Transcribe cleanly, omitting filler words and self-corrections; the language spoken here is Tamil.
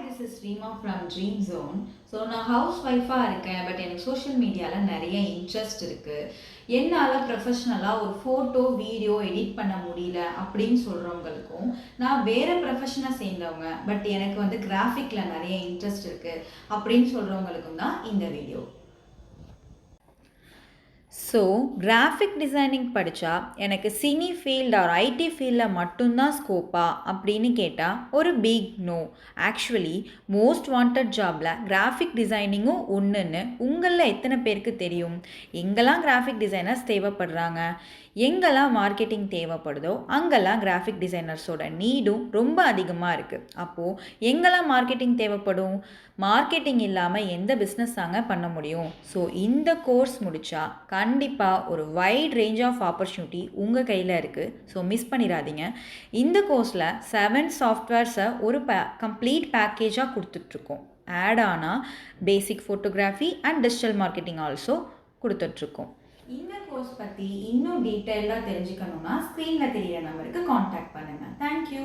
this is Reema from Dream Zone. So நான் ஹவுஸ் ஒய்ஃபாக இருக்கேன். பட் எனக்கு சோஷியல் மீடியாவில் நிறைய இன்ட்ரெஸ்ட் இருக்குது. என்னால் ப்ரொஃபஷ்னலாக ஒரு ஃபோட்டோ வீடியோ எடிட் பண்ண முடியல அப்படின்னு சொல்கிறவங்களுக்கும், நான் வேறு ப்ரொஃபஷனை சேர்ந்தவங்க பட் எனக்கு வந்து கிராஃபிக்கில் நிறைய இன்ட்ரெஸ்ட் இருக்குது அப்படின்னு சொல்கிறவங்களுக்கும் தான் இந்த வீடியோ. ஸோ கிராஃபிக் டிசைனிங் படித்தா எனக்கு சினி ஃபீல்டு ஆர் ஐடி ஃபீல்டில் மட்டும்தான் ஸ்கோப்பா அப்படின்னு கேட்டால் ஒரு big no. Actually most wanted ஜாபில் கிராஃபிக் டிசைனிங்கும் ஒன்றுன்னு உங்களில் எத்தனை பேருக்கு தெரியும்? எங்கெல்லாம் கிராஃபிக் டிசைனர்ஸ் தேவைப்படுறாங்க, எங்கெல்லாம் மார்க்கெட்டிங் தேவைப்படுதோ அங்கெல்லாம் கிராஃபிக் டிசைனர்ஸோட நீடும் ரொம்ப அதிகமாக இருக்குது. அப்போது எங்கெல்லாம் மார்க்கெட்டிங் தேவைப்படும்? மார்க்கெட்டிங் இல்லாமல் எந்த பிஸ்னஸ் தாங்க பண்ண முடியும்? ஸோ இந்த கோர்ஸ் முடித்தா கண்டிப்பாக ஒரு வைட் ரேஞ்ச் ஆஃப் ஆப்பர்ச்சுனிட்டி உங்கள் கையில் இருக்குது. ஸோ மிஸ் பண்ணிடாதீங்க. இந்த கோர்ஸில் 7 சாஃப்ட்வேர்ஸை ஒரு கம்ப்ளீட் பேக்கேஜாக கொடுத்துட்ருக்கோம். ஆட் ஆனால் basic photography and digital marketing also கொடுத்துட்ருக்கோம். இந்த கோர்ஸ் பற்றி இன்னும் டீட்டெயிலாக தெரிஞ்சுக்கணுன்னா ஸ்க்ரீனில் தெரியிற நம்பருக்கு காண்டாக்ட் பண்ணுங்கள். தேங்க்யூ.